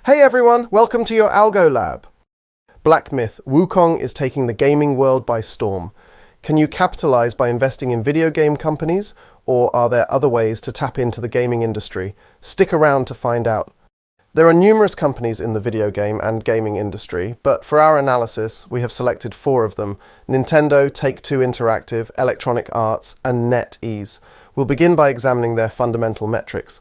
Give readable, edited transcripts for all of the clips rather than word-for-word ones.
Hey everyone, welcome to your Algo Lab. Black myth, Wukong is taking the gaming world by storm. Can you capitalize by investing in video game companies, or are there other ways to tap into the gaming industry? Stick around to find out. There are numerous companies in the video game and gaming industry, but for our analysis, we have selected 4 of them: Nintendo, Take-Two Interactive, Electronic Arts, and NetEase. We'll begin by examining their fundamental metrics.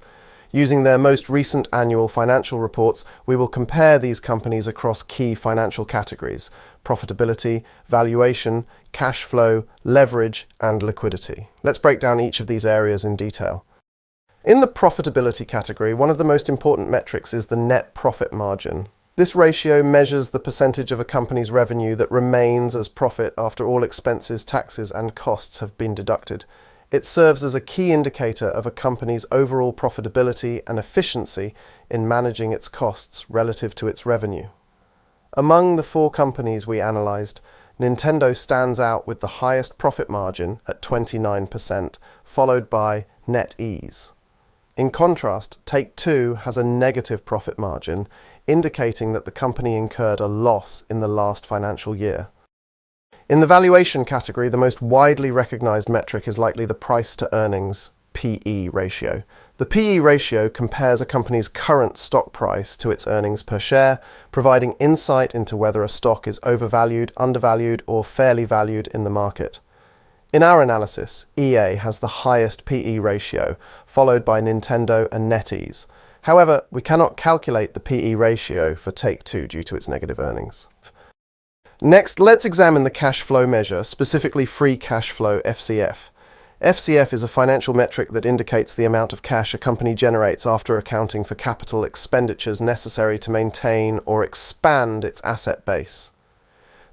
Using their most recent annual financial reports, we will compare these companies across key financial categories: profitability, valuation, cash flow, leverage, and liquidity. Let's break down each of these areas in detail. In the profitability category, one of the most important metrics is the net profit margin. This ratio measures the percentage of a company's revenue that remains as profit after all expenses, taxes, and costs have been deducted. It serves as a key indicator of a company's overall profitability and efficiency in managing its costs relative to its revenue. Among the 4 companies we analysed, Nintendo stands out with the highest profit margin at 29%, followed by NetEase. In contrast, Take-Two has a negative profit margin, indicating that the company incurred a loss in the last financial year. In the valuation category, the most widely recognized metric is likely the price-to-earnings (PE) ratio. The PE ratio compares a company's current stock price to its earnings per share, providing insight into whether a stock is overvalued, undervalued, or fairly valued in the market. In our analysis, EA has the highest PE ratio, followed by Nintendo and NetEase. However, we cannot calculate the PE ratio for Take-Two due to its negative earnings. Next, let's examine the cash flow measure, specifically free cash flow (FCF). FCF is a financial metric that indicates the amount of cash a company generates after accounting for capital expenditures necessary to maintain or expand its asset base.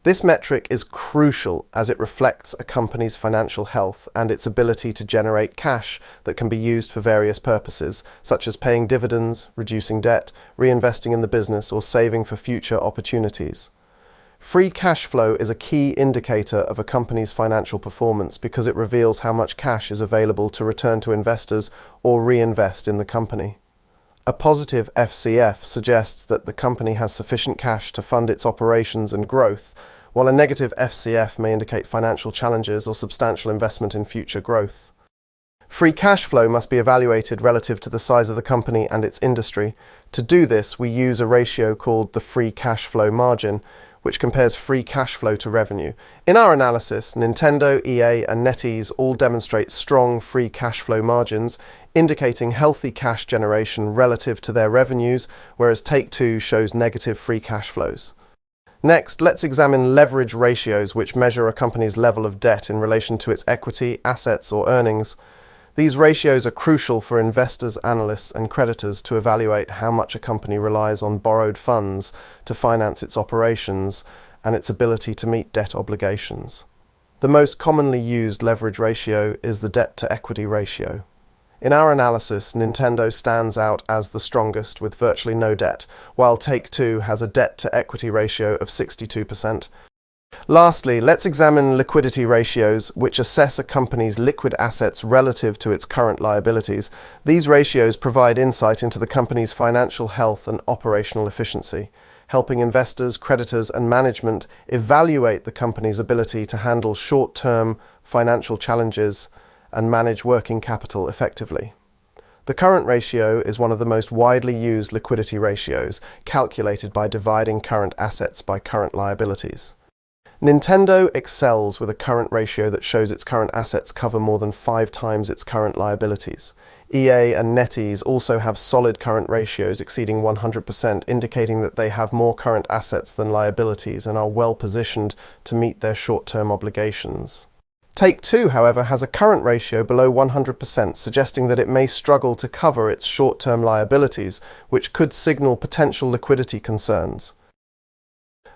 This metric is crucial as it reflects a company's financial health and its ability to generate cash that can be used for various purposes, such as paying dividends, reducing debt, reinvesting in the business, or saving for future opportunities. Free cash flow is a key indicator of a company's financial performance because it reveals how much cash is available to return to investors or reinvest in the company. A positive FCF suggests that the company has sufficient cash to fund its operations and growth, while a negative FCF may indicate financial challenges or substantial investment in future growth. Free cash flow must be evaluated relative to the size of the company and its industry. To do this, we use a ratio called the free cash flow margin, which compares free cash flow to revenue. In our analysis, Nintendo, EA, and NetEase all demonstrate strong free cash flow margins, indicating healthy cash generation relative to their revenues, whereas Take-Two shows negative free cash flows. Next, let's examine leverage ratios, which measure a company's level of debt in relation to its equity, assets, or earnings. These ratios are crucial for investors, analysts, and creditors to evaluate how much a company relies on borrowed funds to finance its operations and its ability to meet debt obligations. The most commonly used leverage ratio is the debt-to-equity ratio. In our analysis, Nintendo stands out as the strongest with virtually no debt, while Take-Two has a debt-to-equity ratio of 62%. Lastly, let's examine liquidity ratios, which assess a company's liquid assets relative to its current liabilities. These ratios provide insight into the company's financial health and operational efficiency, helping investors, creditors, and management evaluate the company's ability to handle short-term financial challenges and manage working capital effectively. The current ratio is one of the most widely used liquidity ratios, calculated by dividing current assets by current liabilities. Nintendo excels with a current ratio that shows its current assets cover more than 5 times its current liabilities. EA and NetEase also have solid current ratios exceeding 100%, indicating that they have more current assets than liabilities and are well positioned to meet their short-term obligations. Take-Two, however, has a current ratio below 100%, suggesting that it may struggle to cover its short-term liabilities, which could signal potential liquidity concerns.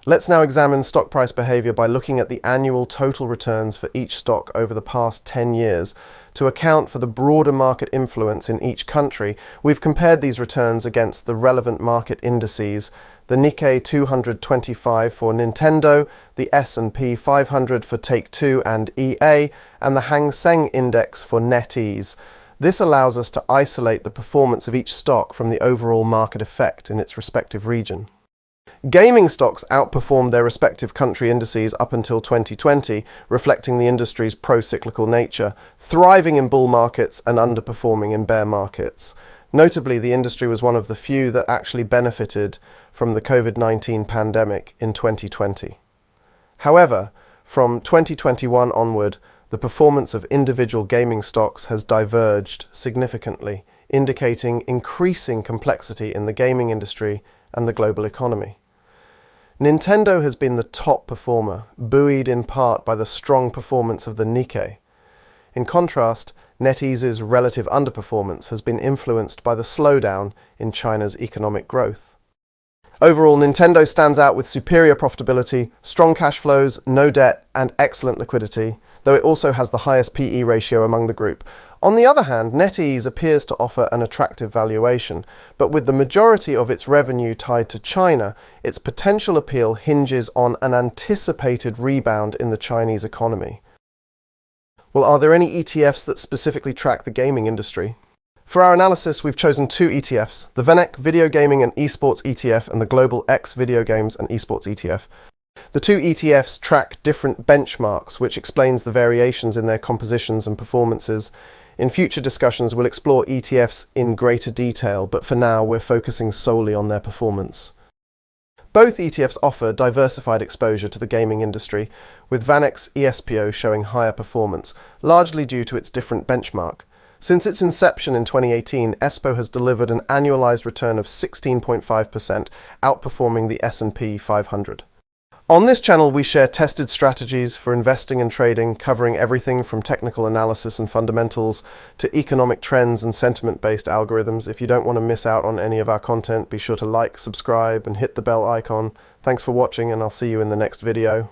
Let's now examine stock price behavior by looking at the annual total returns for each stock over the past 10 years. To account for the broader market influence in each country, we've compared these returns against the relevant market indices: the Nikkei 225 for Nintendo, the S&P 500 for Take-Two and EA, and the Hang Seng Index for NetEase. This allows us to isolate the performance of each stock from the overall market effect in its respective region. Gaming stocks outperformed their respective country indices up until 2020, reflecting the industry's pro-cyclical nature, thriving in bull markets and underperforming in bear markets. Notably, the industry was one of the few that actually benefited from the COVID-19 pandemic in 2020. However, from 2021 onward, the performance of individual gaming stocks has diverged significantly, indicating increasing complexity in the gaming industry and the global economy. Nintendo has been the top performer, buoyed in part by the strong performance of the Nikkei. In contrast, NetEase's relative underperformance has been influenced by the slowdown in China's economic growth. Overall, Nintendo stands out with superior profitability, strong cash flows, no debt, and excellent liquidity, though it also has the highest PE ratio among the group. On the other hand, NetEase appears to offer an attractive valuation, but with the majority of its revenue tied to China, its potential appeal hinges on an anticipated rebound in the Chinese economy. Well, are there any ETFs that specifically track the gaming industry? For our analysis, we've chosen two ETFs, the VanEck Video Gaming and Esports ETF and the Global X Video Games and Esports ETF. The two ETFs track different benchmarks, which explains the variations in their compositions and performances. In future discussions, we'll explore ETFs in greater detail, but for now, we're focusing solely on their performance. Both ETFs offer diversified exposure to the gaming industry, with VanEck's ESPO showing higher performance, largely due to its different benchmark. Since its inception in 2018, ESPO has delivered an annualized return of 16.5%, outperforming the S&P 500. On this channel, we share tested strategies for investing and trading, covering everything from technical analysis and fundamentals to economic trends and sentiment-based algorithms. If you don't want to miss out on any of our content, be sure to like, subscribe, and hit the bell icon. Thanks for watching, and I'll see you in the next video.